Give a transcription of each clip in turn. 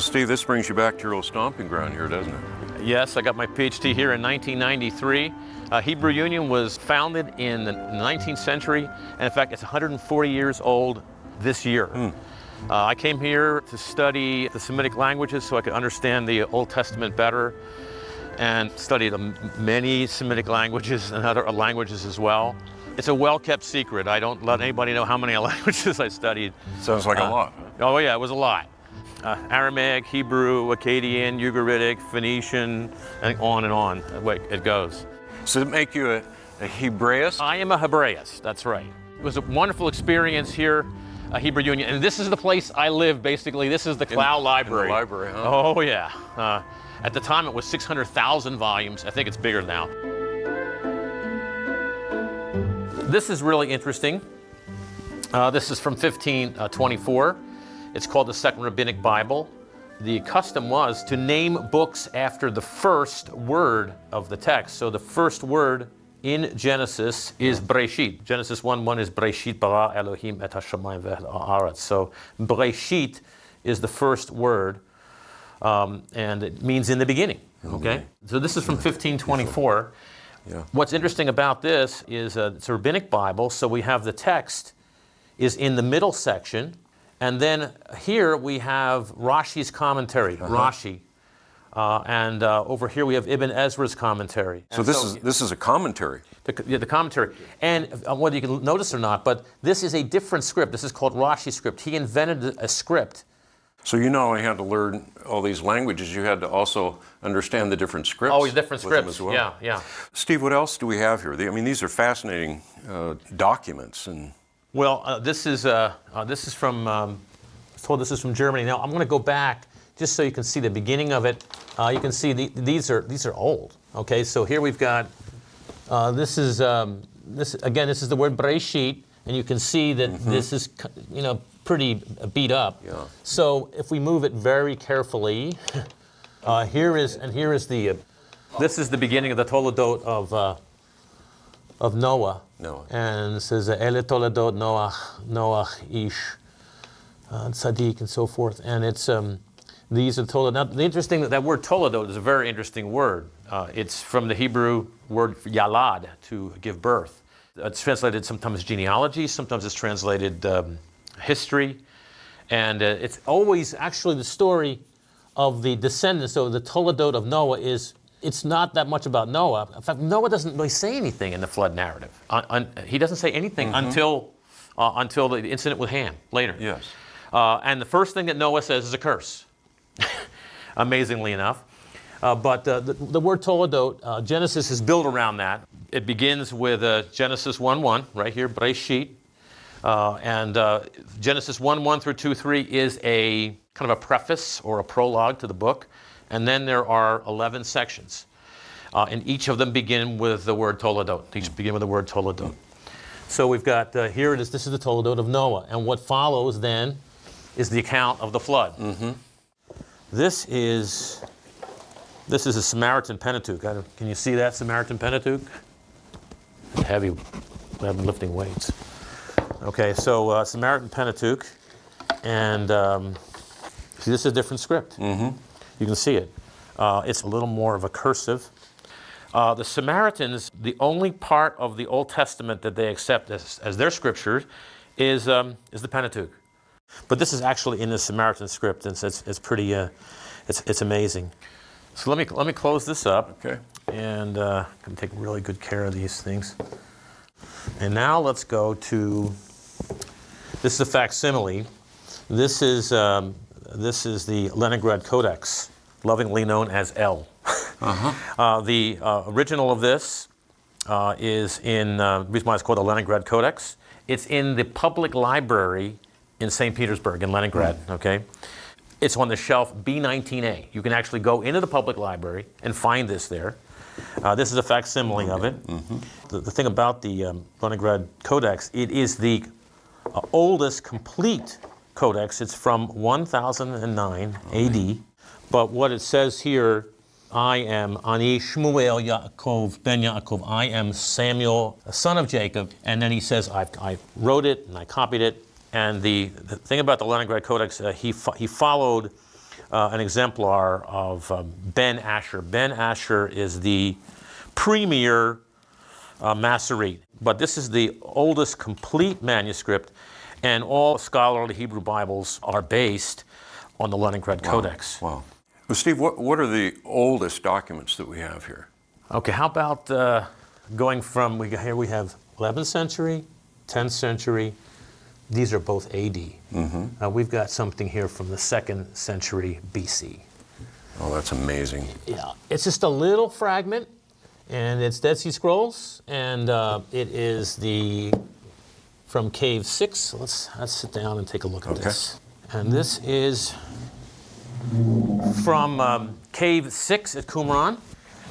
Well, Steve, this brings you back to your old stomping ground here, doesn't it? Yes, I got my PhD here in 1993. Hebrew Union was founded in the 19th century, and in fact, it's 140 years old this year. I came here to study the Semitic languages so I could understand the Old Testament better, and studied many Semitic languages and other languages as well. It's a well-kept secret. I don't let anybody know how many languages I studied. Sounds like a lot. Oh yeah, it was a lot. Aramaic, Hebrew, Akkadian, Ugaritic, Phoenician, and on it goes. So does it make you a Hebraist? I am a Hebraist, that's right. It was a wonderful experience here, Hebrew Union, and this is the place I live, basically. This is the Clow Library. In the library, huh? Oh yeah. At the time it was 600,000 volumes. I think it's bigger now. This is really interesting. This is from 1524. It's called the Second Rabbinic Bible. The custom was to name books after the first word of the text. So the first word in Genesis is Breshit. Genesis 1:1 is Breshit bara Elohim et hashamayim ve'et haaretz. So Breshit is the first word, and it means in the beginning. Okay. So this is from 1524. Yeah. What's interesting about this is it's a rabbinic Bible, so we have the text is in the middle section, and then here we have Rashi's commentary, Rashi, and over here we have Ibn Ezra's commentary. So this is a commentary. The commentary, and whether you can notice or not, but this is a different script. This is called Rashi's script. He invented a script. So you not only had to learn all these languages, you had to also understand the different scripts. Oh, different scripts. As well. Yeah. Steve, what else do we have here? I mean, these are fascinating documents. And well, this is from. I was told this is from Germany. Now I'm going to go back just so you can see the beginning of it. You can see these are old. Okay, so here we've got. This is the word Breshit, and you can see that this is pretty beat up. Yeah. So if we move it very carefully, here is the. This is the beginning of the Toledot of Noah. And it says Ele Toledot Noach Ish Tzaddik and so forth. And it's these are Toledot. Now the interesting that word Toledot is a very interesting word. It's from the Hebrew word Yalad, to give birth. It's translated sometimes genealogy, sometimes it's translated history, and it's always actually the story of the descendants. So the Toledot of Noah it's not that much about Noah. In fact, Noah doesn't really say anything in the flood narrative. He doesn't say anything until the incident with Ham later. Yes. And the first thing that Noah says is a curse, amazingly enough. But the word Toledot, Genesis is built around that. It begins with Genesis 1:1, right here, Breshit. And Genesis 1:1 through 2:3 is a kind of a preface or a prologue to the book. And then there are 11 sections. And each of them begin with the word Toledot. Each begin with the word Toledot. So we've got, here it is, this is the Toledot of Noah. And what follows then is the account of the flood. This is a Samaritan Pentateuch. Can you see that Samaritan Pentateuch? Heavy, I've been lifting weights. Okay, so Samaritan Pentateuch, and see, this is a different script. You can see it. It's a little more of a cursive. The Samaritans, the only part of the Old Testament that they accept as their scripture is the Pentateuch. But this is actually in the Samaritan script, and it's pretty, it's amazing. So let me close this up. Okay. And I'm going to take really good care of these things. And now let's go to, this is a facsimile. This is the Leningrad Codex, lovingly known as L. The original of this is in, the reason why it's called the Leningrad Codex, it's in the public library in St. Petersburg, in Leningrad, okay? It's on the shelf B19A. You can actually go into the public library and find this there. This is a facsimile of it. The thing about the Leningrad Codex, it is the oldest complete codex. It's from 1009 AD. But what it says here, I am Ani Shmuel Yaakov Ben Yaakov. I am Samuel, a son of Jacob. And then he says, I wrote it and I copied it. And the thing about the Leningrad Codex, he followed an exemplar of Ben Asher. Ben Asher is the premier Masoret, but this is the oldest complete manuscript, and all scholarly Hebrew Bibles are based on the Leningrad Codex. Wow. Well, Steve, what are the oldest documents that we have here? Okay, how about going from, here we have 11th century, 10th century. These are both AD. We've got something here from the 2nd century BC. Oh, that's amazing. Yeah, it's just a little fragment, and it's Dead Sea Scrolls, and it is from Cave 6. Let's sit down and take a look at this. And this is from Cave 6 at Qumran.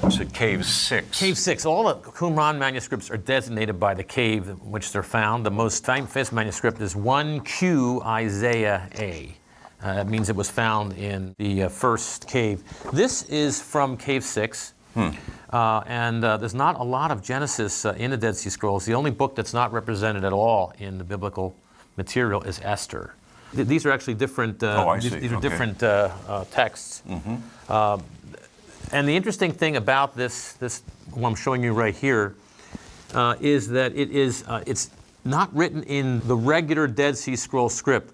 It's at Cave 6. Cave 6. All the Qumran manuscripts are designated by the cave in which they're found. The most famous manuscript is 1Q Isaiah A. That means it was found in the first cave. This is from Cave 6. And there's not a lot of Genesis in the Dead Sea Scrolls. The only book that's not represented at all in the biblical material is Esther. These are actually different. These are different texts. And the interesting thing about this what I'm showing you right here, is that it's not written in the regular Dead Sea Scroll script.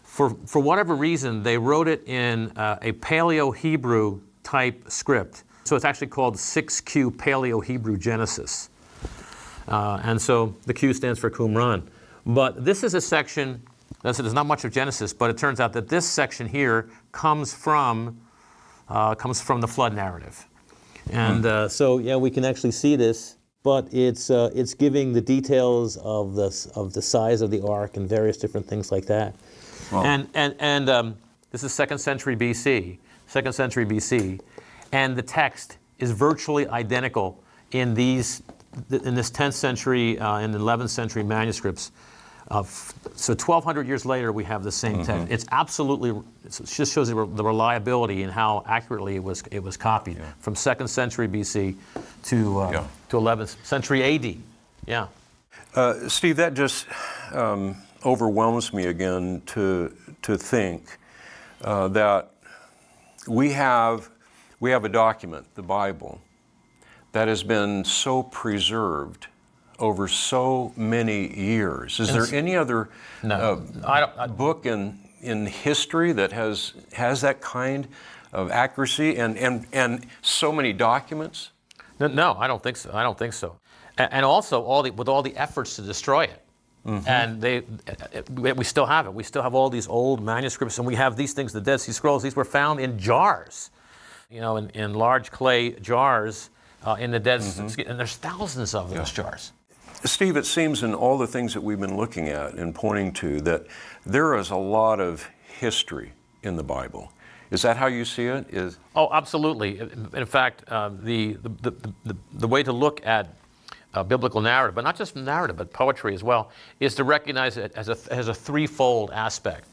For whatever reason, they wrote it in a Paleo-Hebrew type script. So it's actually called 6Q Paleo-Hebrew Genesis. And so the Q stands for Qumran. But this is a section, there's not much of Genesis, but it turns out that this section here comes from the flood narrative. And so, yeah, we can actually see this, but it's giving the details of the size of the ark and various different things like that. Wow. And this is 2nd century BC, and the text is virtually identical in this 10th century and 11th century manuscripts. So 1,200 years later, we have the same text. It's absolutely, it just shows the reliability and how accurately it was copied from 2nd century BC to 11th century AD. Yeah. Steve, that just overwhelms me again to think that we have a document, the Bible, that has been so preserved over so many years. Is there any other book in history that has that kind of accuracy and so many documents? No, I don't think so. And also with all the efforts to destroy it. And we still have it. We still have all these old manuscripts, and we have these things, the Dead Sea Scrolls. These were found in jars, in large clay jars in the Dead Sea, and there's thousands of those jars. Steve, it seems in all the things that we've been looking at and pointing to that there is a lot of history in the Bible. Is that how you see it? Oh, absolutely. In fact, the way to look at biblical narrative, but not just narrative, but poetry as well, is to recognize it as a threefold aspect.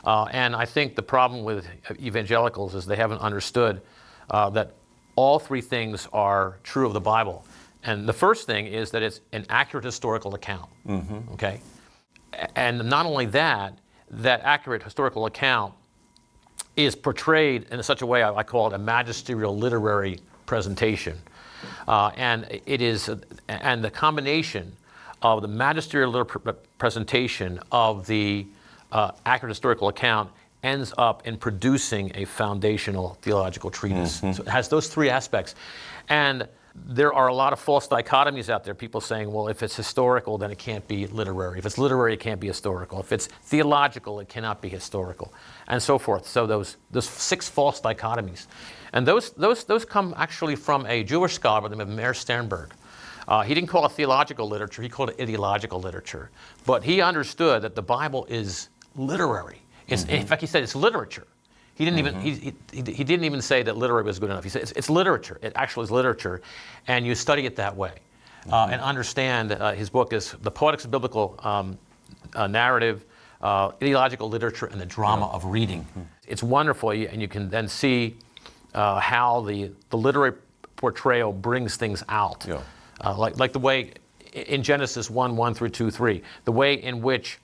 And I think the problem with evangelicals is they haven't understood that all three things are true of the Bible. And the first thing is that it's an accurate historical account, okay? And not only that accurate historical account is portrayed in such a way, I call it a magisterial literary presentation. And the combination of the magisterial presentation of the accurate historical account ends up in producing a foundational theological treatise. So it has those three aspects. And there are a lot of false dichotomies out there, people saying, well, if it's historical, then it can't be literary. If it's literary, it can't be historical. If it's theological, it cannot be historical, and so forth. So those 6 false dichotomies. And those come actually from a Jewish scholar by the name of Meir Sternberg. He didn't call it theological literature, he called it ideological literature. But he understood that the Bible is literary. In fact, he said it's literature. He didn't even he didn't even say that literary was good enough. He said it's literature. It actually is literature, and you study it that way, and understand. His book is The Poetics of Biblical Narrative, Ideological Literature, and the Drama of Reading. It's wonderful, and you can then see how the literary portrayal brings things out, like the way in Genesis 1:1 through 2:3, the way in which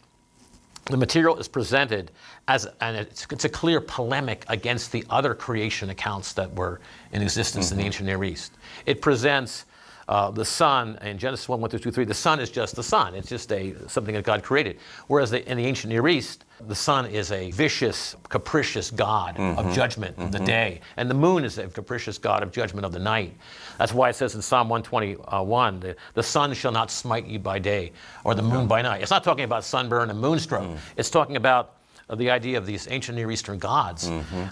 the material is presented and it's a clear polemic against the other creation accounts that were in existence in the ancient Near East. It presents the sun in Genesis 1, 1 through 2, 3. The sun is just the sun. It's just something that God created. Whereas in the ancient Near East, the sun is a vicious, capricious god of judgment of the day. And the moon is a capricious god of judgment of the night. That's why it says in Psalm 121, the sun shall not smite you by day, or the moon by night. It's not talking about sunburn and moonstroke. It's talking about the idea of these ancient Near Eastern gods.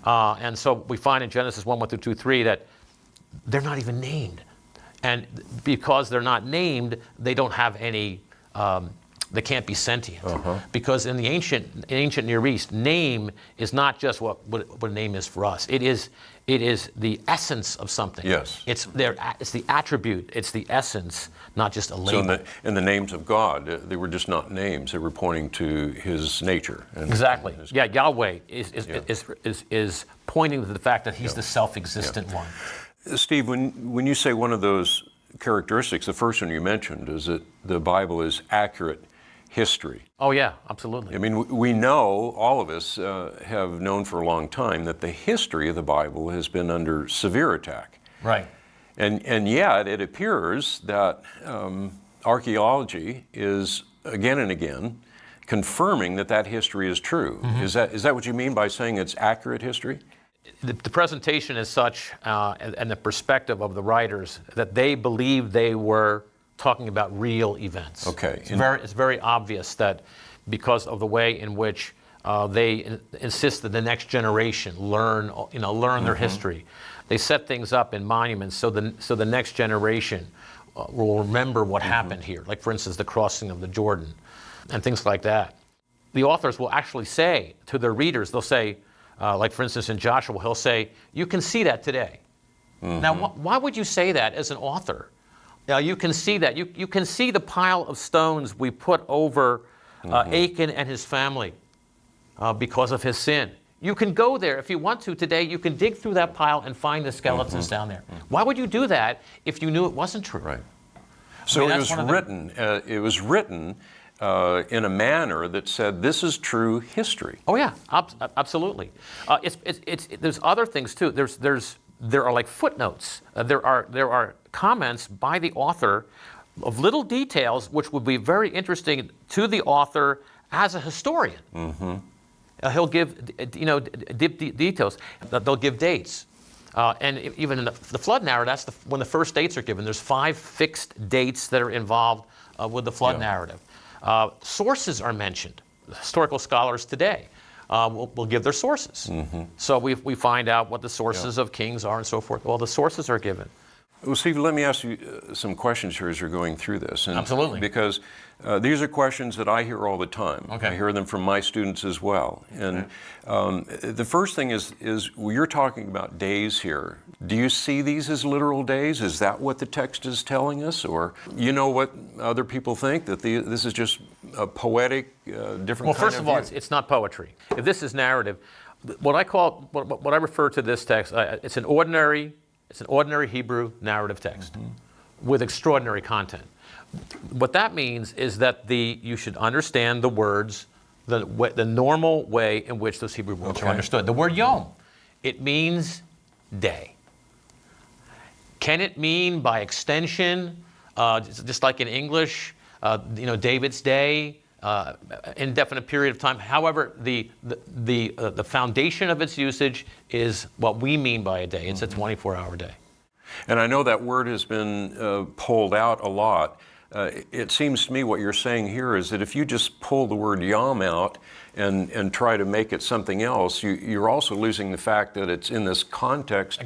And so we find in Genesis 1, 1 through 2, 3 that they're not even named. And because they're not named, they don't have any, they can't be sentient. Because in the ancient Near East, name is not just what a name is for us. It is the essence of something. Yes. It's the attribute, it's the essence, not just a label. So in the names of God, they were just not names. They were pointing to his nature. Exactly. Yeah, Yahweh is pointing to the fact that he's the self-existent one. Steve, when you say one of those characteristics, the first one you mentioned is that the Bible is accurate history. Oh yeah, absolutely. I mean, we know, all of us have known for a long time that the history of the Bible has been under severe attack. Right. And yet it appears that archaeology is again and again confirming that history is true. Is that what you mean by saying it's accurate history? The presentation is such, and the perspective of the writers, that they believe they were talking about real events. Okay. It's very obvious that because of the way in which they insist that the next generation learn their history, they set things up in monuments so the next generation will remember what happened here. Like, for instance, the crossing of the Jordan and things like that. The authors will actually say to their readers, they'll say, like for instance in Joshua, he'll say, you can see that today. Now, why would you say that as an author? You can see that. You can see the pile of stones we put over Achan and his family because of his sin. You can go there if you want to today. You can dig through that pile and find the skeletons down there. Why would you do that if you knew it wasn't true? Right. So it was written in a manner that said this is true history. Oh yeah, absolutely. There's other things too. There are like footnotes. There are comments by the author of little details which would be very interesting to the author as a historian. He'll give details. They'll give dates. And even in the flood narrative, that's when the first dates are given. There's 5 fixed dates that are involved with the flood narrative. Sources are mentioned. Historical scholars today will give their sources. So we find out what the sources of kings are and so forth. Well, the sources are given. Well, Steve, let me ask you some questions here as you're going through this. And absolutely. Because these are questions that I hear all the time. Okay. I hear them from my students as well. And the first thing is you're talking about days here. Do you see these as literal days? Is that what the text is telling us? Or you know what other people think, that this is just a poetic, different kind of Well, first of all, it's not poetry. If this is narrative, what I refer to this text, it's an ordinary Hebrew narrative text with extraordinary content. What that means is that you should understand the words, the normal way in which those Hebrew words are understood. The word yom, it means day. Can it mean by extension, just like in English, David's day, indefinite period of time? However, the foundation of its usage is what we mean by a day. It's a 24-hour day. And I know that word has been pulled out a lot. It seems to me what you're saying here is that if you just pull the word yom out and try to make it something else, you're also losing the fact that it's in this context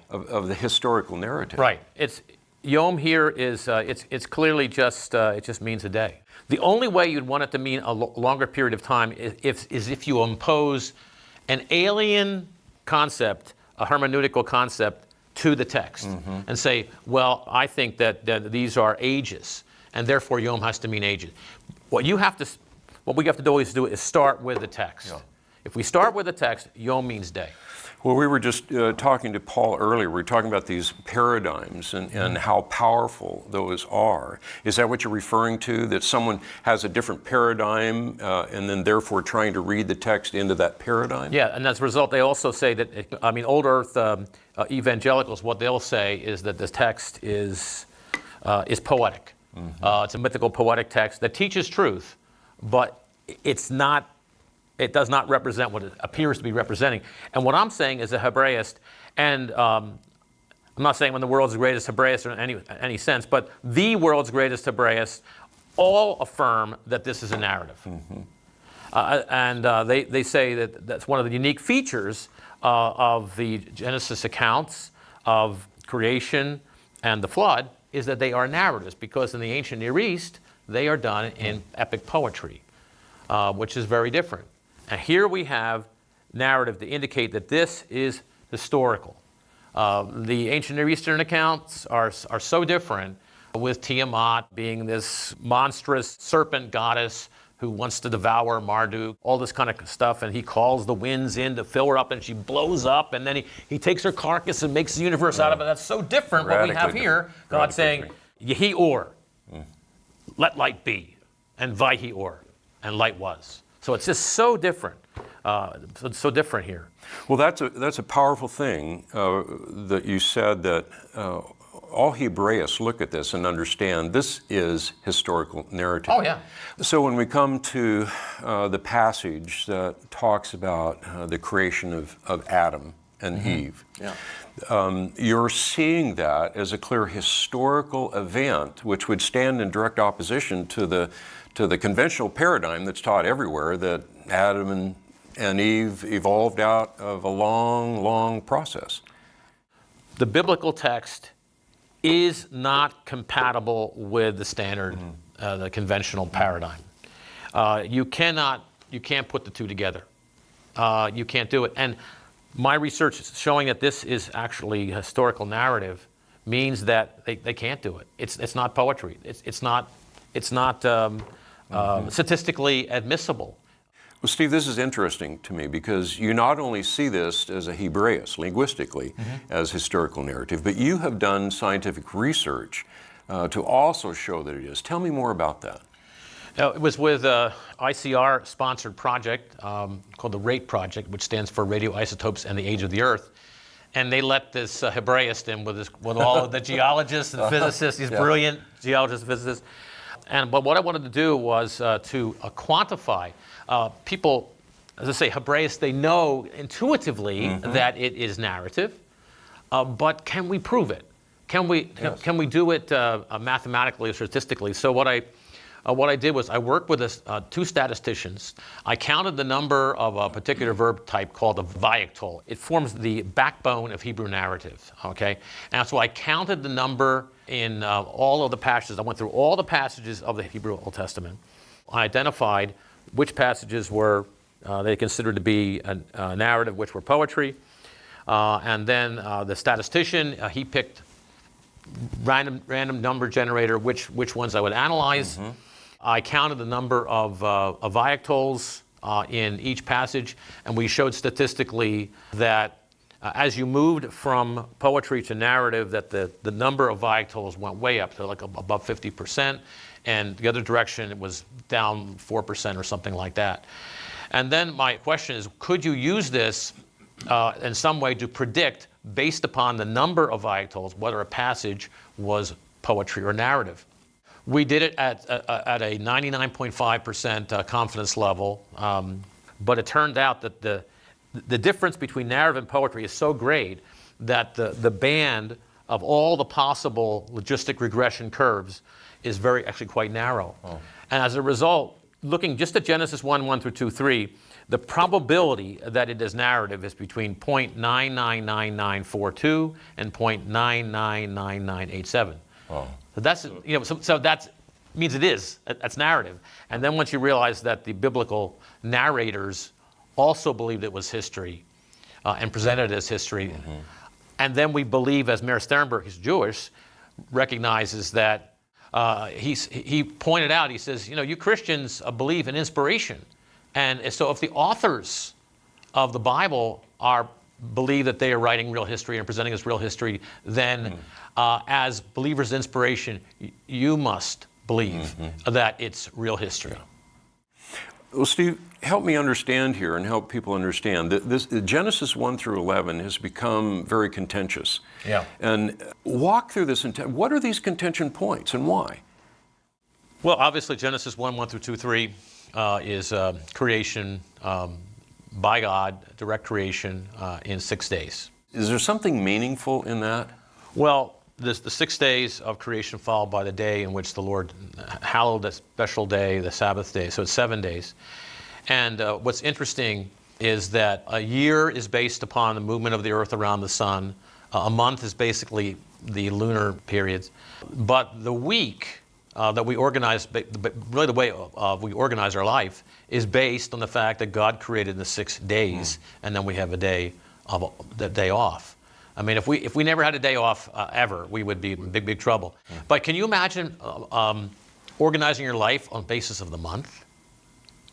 of the historical narrative. Right. Yom here is it's clearly just it just means a day. The only way you'd want it to mean a longer period of time is if you impose an alien concept, a hermeneutical concept, to the text and say, well, I think that these are ages, and therefore Yom has to mean ages. What we have to always do is start with the text. Yeah. If we start with the text, Yom means day. Well, we were just talking to Paul earlier. We were talking about these paradigms and how powerful those are. Is that what you're referring to? That someone has a different paradigm and then therefore trying to read the text into that paradigm? Yeah, and as a result, they also say that, Old Earth evangelicals, what they'll say is that this text is poetic. It's a mythical, poetic text that teaches truth, but it's not. It does not represent what it appears to be representing. And what I'm saying is a Hebraist, and I'm not saying I'm the world's greatest Hebraist in any sense, but the world's greatest Hebraist all affirm that this is a narrative. They say that that's one of the unique features of the Genesis accounts of creation and the flood is that they are narratives, because in the ancient Near East, they are done in epic poetry, which is very different. And here we have narrative to indicate that this is historical. The ancient Near Eastern accounts are so different, with Tiamat being this monstrous serpent goddess who wants to devour Marduk, all this kind of stuff, and he calls the winds in to fill her up, and she blows up, and then he takes her carcass and makes the universe out of it. That's so different what we have here. God saying, Yehi Or, let light be, and Vayhi Or, and light was. So it's just so different. So different here. Well, that's a powerful thing that you said, that all Hebraists look at this and understand this is historical narrative. Oh, yeah. So when we come to the passage that talks about the creation of Adam and Eve, you're seeing that as a clear historical event, which would stand in direct opposition to the conventional paradigm that's taught everywhere, that Adam and Eve evolved out of a long, long process. The biblical text is not compatible with the standard, the conventional paradigm. You can't put the two together. You can't do it. And my research is showing that this is actually historical narrative means that they can't do it. It's not poetry. It's not statistically admissible. Well, Steve, this is interesting to me because you not only see this as a Hebraist, linguistically, as historical narrative, but you have done scientific research to also show that it is. Tell me more about that. It was with an ICR-sponsored project called the RATE Project, which stands for Radioisotopes and the Age of the Earth. And they let this Hebraist in with all of the geologists and physicists, these brilliant geologists and physicists. But what I wanted to do was to quantify. People, as I say, Hebraists, they know intuitively that it is narrative, but can we prove it? Can we do it mathematically or statistically? So what I did was I worked with two statisticians. I counted the number of a particular verb type called a vayikol. It forms the backbone of Hebrew narrative, okay? And so I counted the number in all of the passages. I went through all the passages of the Hebrew Old Testament. I identified which passages were they considered to be a narrative, which were poetry. And then the statistician, he picked random number generator, which ones I would analyze. I counted the number of vayiktols in each passage, and we showed statistically that as you moved from poetry to narrative, that the number of vayiktols went way up to like above 50%, and the other direction it was down 4% or something like that. And then my question is, could you use this in some way to predict, based upon the number of vayiktols, whether a passage was poetry or narrative? We did it at a 99.5% confidence level, but it turned out that the difference between narrative and poetry is so great that the band of all the possible logistic regression curves is actually quite narrow. And as a result, looking just at Genesis 1 through 2:3, the probability that it is narrative is between 0.999942 and 0.999987. So that's, so that means it is. That's narrative. And then once you realize that the biblical narrators also believed it was history and presented it as history, and then we believe, as Meir Sternberg, who's Jewish, recognizes that he pointed out, he says, you Christians believe in inspiration. And so if the authors of the Bible are believe that they are writing real history and presenting as real history, then as believers in inspiration, you must believe that it's real history. Well, Steve, help me understand here and help people understand that this Genesis 1 through 11 has become very contentious. Yeah. And walk through this. What are these contention points and why? Well, obviously, Genesis 1, 1 through 2, 3 is creation by God, direct creation in 6 days. Is there something meaningful in that? Well, the 6 days of creation followed by the day in which the Lord hallowed that special day, the Sabbath day. So it's 7 days. And what's interesting is that a year is based upon the movement of the earth around the sun. A month is basically the lunar periods. But the week that we organize, really the way we organize our life, is based on the fact that God created the 6 days, and then we have a day off. I mean, if we never had a day off ever, we would be in big trouble. But can you imagine organizing your life on basis of the month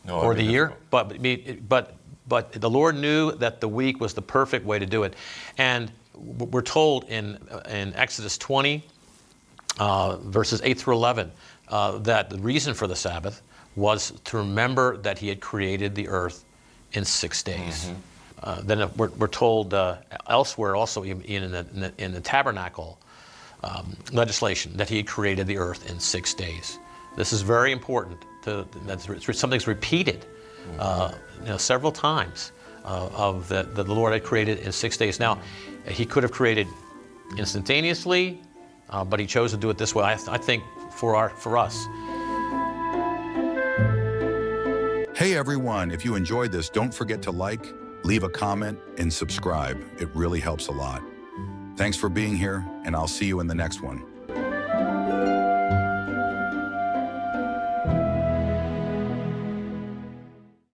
or the year? But the Lord knew that the week was the perfect way to do it, and we're told in Exodus 20, verses 8 through 11, that the reason for the Sabbath was to remember that He had created the earth in 6 days. Then we're told elsewhere, also in the tabernacle legislation, that He had created the earth in 6 days. This is very important. Something's repeated several times that the Lord had created in 6 days. Now, He could have created instantaneously, but He chose to do it this way. I think for us. Hey everyone, if you enjoyed this, don't forget to like, leave a comment, and subscribe. It really helps a lot. Thanks for being here, and I'll see you in the next one.